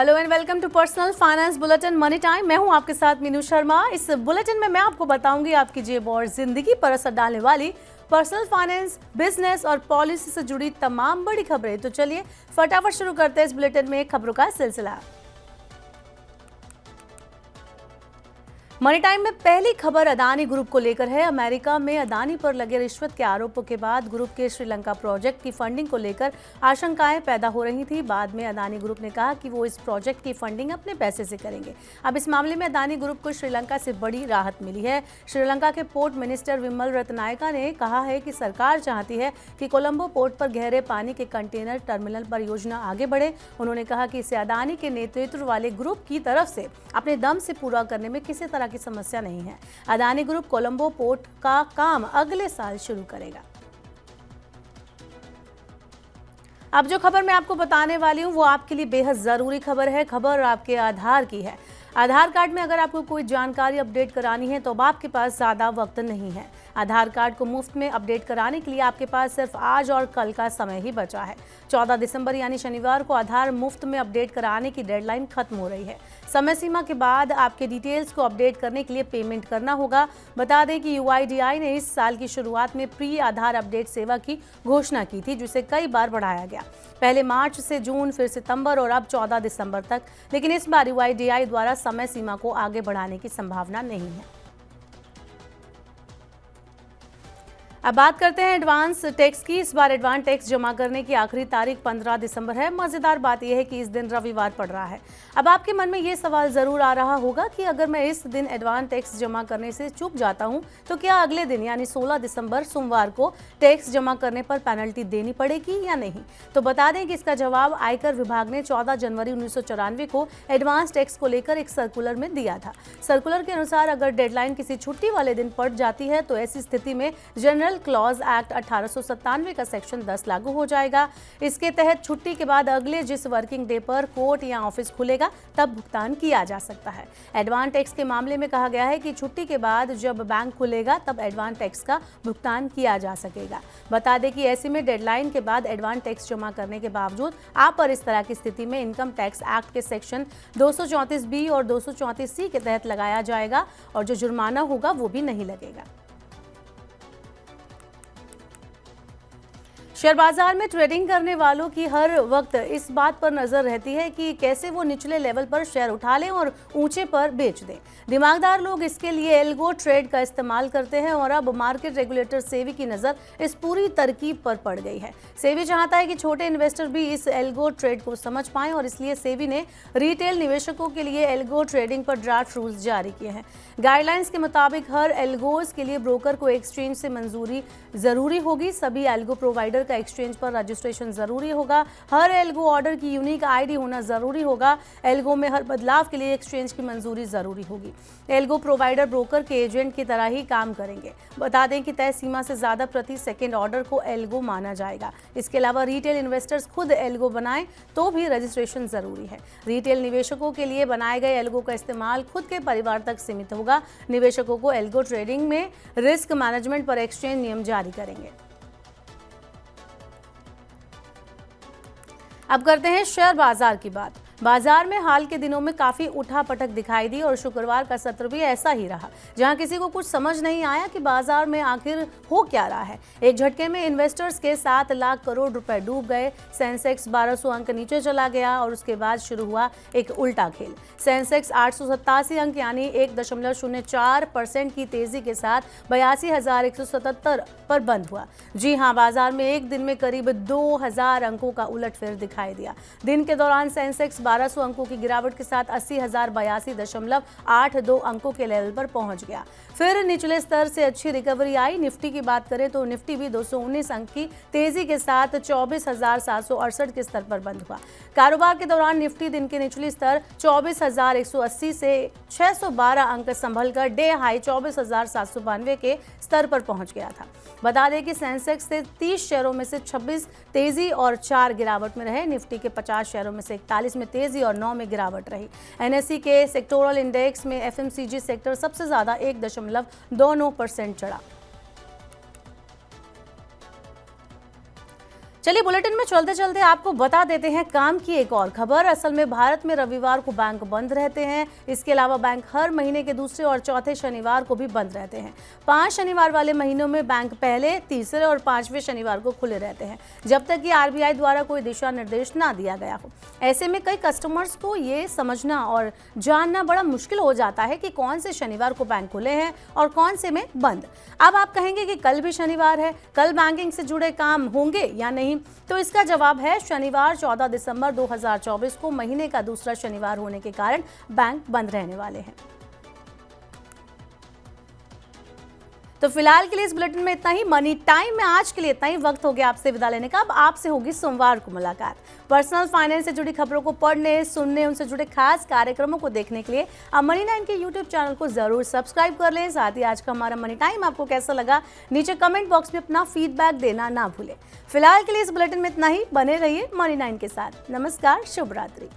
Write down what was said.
Hello and welcome to personal finance bulletin money time. मैं हूं आपके साथ मीनू शर्मा। इस बुलेटिन में मैं आपको बताऊंगी आपकी जेब और जिंदगी पर असर डालने वाली पर्सनल फाइनेंस, बिजनेस और पॉलिसी से जुड़ी तमाम बड़ी खबरें। तो चलिए फटाफट शुरू करते हैं इस बुलेटिन में खबरों का सिलसिला। मनी टाइम में पहली खबर अदानी ग्रुप को लेकर है। अमेरिका में अदानी पर लगे रिश्वत के आरोपों के बाद ग्रुप के श्रीलंका प्रोजेक्ट की फंडिंग को लेकर आशंकाएं पैदा हो रही थी। बाद में अदानी ग्रुप ने कहा कि वो इस प्रोजेक्ट की फंडिंग अपने पैसे से करेंगे। अब इस मामले में अदानी ग्रुप को श्रीलंका से बड़ी राहत मिली है। श्रीलंका के पोर्ट मिनिस्टर विमल रत्नायका ने कहा है कि सरकार चाहती है कि कोलंबो पोर्ट पर गहरे पानी के कंटेनर टर्मिनल परियोजना आगे बढ़े। उन्होंने कहा कि इसे अदानी के नेतृत्व वाले ग्रुप की तरफ से अपने दम से पूरा करने में किसी तरह की समस्या नहीं है। अदानी ग्रुप कोलंबो पोर्ट का काम अगले साल शुरू करेगा। अब जो खबर मैं आपको बताने वाली हूं वो आपके लिए बेहद जरूरी खबर है। खबर आपके आधार की है। आधार कार्ड में अगर आपको कोई जानकारी अपडेट करानी है तो अब आपके पास ज़्यादा वक्त नहीं है। आधार कार्ड को मुफ्त में अपडेट कराने के लिए आपके पास सिर्फ आज और कल का समय ही बचा है। 14 दिसंबर यानी शनिवार को आधार मुफ्त में अपडेट कराने की डेडलाइन खत्म हो रही है। समय सीमा के बाद आपके डिटेल्स को अपडेट करने के लिए पेमेंट करना होगा। बता दें कि UIDAI ने इस साल की शुरुआत में प्री आधार अपडेट सेवा की घोषणा की थी, जिसे कई बार बढ़ाया गया। पहले मार्च से जून, फिर सितंबर और अब 14 दिसंबर तक। लेकिन इस बार UIDAI द्वारा समय सीमा को आगे बढ़ाने की संभावना नहीं है। अब बात करते हैं एडवांस टैक्स की। इस बार एडवांस टैक्स जमा करने की आखिरी तारीख 15 दिसंबर है। मजेदार बात यह है कि इस दिन रविवार पड़ रहा है। अब आपके मन में ये सवाल जरूर आ रहा होगा कि अगर मैं इस दिन एडवांस टैक्स जमा करने से चूक जाता हूं तो क्या अगले दिन यानी 16 दिसंबर सोमवार को टैक्स जमा करने पर पेनल्टी देनी पड़ेगी या नहीं। तो बता दें कि इसका जवाब आयकर विभाग ने 14 जनवरी 1994 को एडवांस टैक्स को लेकर एक सर्कुलर में दिया था। सर्कुलर के अनुसार अगर डेडलाइन किसी छुट्टी वाले दिन पड़ जाती है तो ऐसी स्थिति में जनरल क्लॉज एक्ट 1897 का सेक्शन 10 लागू हो जाएगा। इसके तहत छुट्टी के बाद अगले जिस वर्किंग डे पर कोर्ट या ऑफिस खुलेगा तब भुगतान किया जा सकता है। एडवांस टैक्स के मामले में कहा गया है कि छुट्टी के बाद जब बैंक खुलेगा तब एडवांस टैक्स का भुगतान किया जा सकेगा। बता दें कि ऐसे में डेडलाइन के बाद एडवांस टैक्स जमा करने के बावजूद आप पर इस तरह की स्थिति में इनकम टैक्स एक्ट के सेक्शन 234B और 234C के तहत लगाया जाएगा और जो जुर्माना होगा वो भी नहीं लगेगा। शेयर बाजार में ट्रेडिंग करने वालों की हर वक्त इस बात पर नजर रहती है कि कैसे वो निचले लेवल पर शेयर उठा लें और ऊंचे पर बेच दें। दिमागदार लोग इसके लिए एल्गो ट्रेड का इस्तेमाल करते हैं और अब मार्केट रेगुलेटर सेबी की नज़र इस पूरी तरकीब पर पड़ गई है। सेबी चाहता है कि छोटे इन्वेस्टर भी इस एल्गो ट्रेड को समझ पाएं और इसलिए सेबी ने रिटेल निवेशकों के लिए एल्गो ट्रेडिंग पर ड्राफ्ट रूल्स जारी किए हैं। गाइडलाइंस के मुताबिक हर एल्गोज के लिए ब्रोकर को एक्सचेंज से मंजूरी जरूरी होगी। सभी एल्गो प्रोवाइडर का एक्सचेंज पर रजिस्ट्रेशन जरूरी होगा। हर एल्गो ऑर्डर की यूनिक ID होना जरूरी होगा। एल्गो में हर बदलाव के लिए एक्सचेंज की मंजूरी जरूरी होगी। एल्गो प्रोवाइडर ब्रोकर के एजेंट की तरह ही काम करेंगे। बता दें कि तय सीमा से ज्यादा प्रति सेकंड ऑर्डर को एल्गो माना जाएगा। इसके अलावा रिटेल इन्वेस्टर्स खुद एल्गो बनाएं तो भी रजिस्ट्रेशन जरूरी है। रिटेल निवेशकों के लिए बनाए गए एल्गो का इस्तेमाल खुद के परिवार तक सीमित होगा। निवेशकों को एल्गो ट्रेडिंग में रिस्क मैनेजमेंट पर एक्सचेंज नियम जारी करेंगे। अब करते हैं शेयर बाजार की बात। बाजार में हाल के दिनों में काफी उठापटक दिखाई दी और शुक्रवार का सत्र भी ऐसा ही रहा, जहां किसी को कुछ समझ नहीं आया कि बाजार में आखिर हो क्या रहा है। एक झटके में इन्वेस्टर्स के 7 लाख करोड़ रुपए डूब गए। सेंसेक्स 1200 अंक नीचे चला गया और उसके बाद शुरू हुआ एक उल्टा खेल। सेंसेक्स 887 अंक यानी 1.04% की तेजी के साथ 82,177 पर बंद हुआ। जी हां, बाजार में एक दिन में करीब 2000 अंकों का उलटफेर दिखाई दिया। दिन के दौरान सेंसेक्स 1200 अंकों की गिरावट के साथ 80,082.82 अंकों के लेवल पर पहुंच गया। फिर निचले स्तर से अच्छी रिकवरी आई। निफ्टी की बात करें तो निफ्टी भी 219 अंक की तेजी के साथ 24,768 के स्तर पर बंद हुआ। कारोबार के दौरान निफ्टी दिन के निचली स्तर 24,180 से 612 अंक संभलकर डे हाई 24,792 के स्तर पर पहुंच गया था। बता दें कि सेंसेक्स से 30 शेयरों में से 26 तेजी और 4 गिरावट में रहे। निफ्टी के 50 शेयरों में से 41 में तेजी और 9 में गिरावट रही। NSE के सेक्टोरल इंडेक्स में FMCG सेक्टर सबसे ज्यादा 1.29% चढ़ा। चलिए बुलेटिन में चलते चलते आपको बता देते हैं काम की एक और खबर। असल में भारत में रविवार को बैंक बंद रहते हैं। इसके अलावा बैंक हर महीने के दूसरे और चौथे शनिवार को भी बंद रहते हैं। 5 शनिवार वाले महीनों में बैंक पहले, तीसरे और 5वें शनिवार को खुले रहते हैं, जब तक कि आरबीआई द्वारा कोई दिशा निर्देश ना दिया गया हो। ऐसे में कई कस्टमर्स को ये समझना और जानना बड़ा मुश्किल हो जाता है कि कौन से शनिवार को बैंक खुले हैं और कौन से में बंद। अब आप कहेंगे कि कल भी शनिवार है, कल बैंकिंग से जुड़े काम होंगे या नहीं? तो इसका जवाब है शनिवार 14 दिसंबर 2024 को महीने का दूसरा शनिवार होने के कारण बैंक बंद रहने वाले हैं। तो फिलहाल के लिए इस बुलेटिन में इतना ही। मनी टाइम में आज के लिए इतना ही। वक्त हो गया आपसे विदा लेने का। अब आपसे होगी सोमवार को मुलाकात। पर्सनल फाइनेंस से जुड़ी खबरों को पढ़ने, सुनने, उनसे जुड़े खास कार्यक्रमों को देखने के लिए आप मनी 9 के यूट्यूब चैनल को जरूर सब्सक्राइब कर लें। साथ ही आज का हमारा मनी टाइम आपको कैसा लगा, नीचे कमेंट बॉक्स में अपना फीडबैक देना ना भूलें। फिलहाल के लिए इस बुलेटिन में इतना ही। बने रहिए मनी 9 के साथ। नमस्कार, शुभ रात्रि।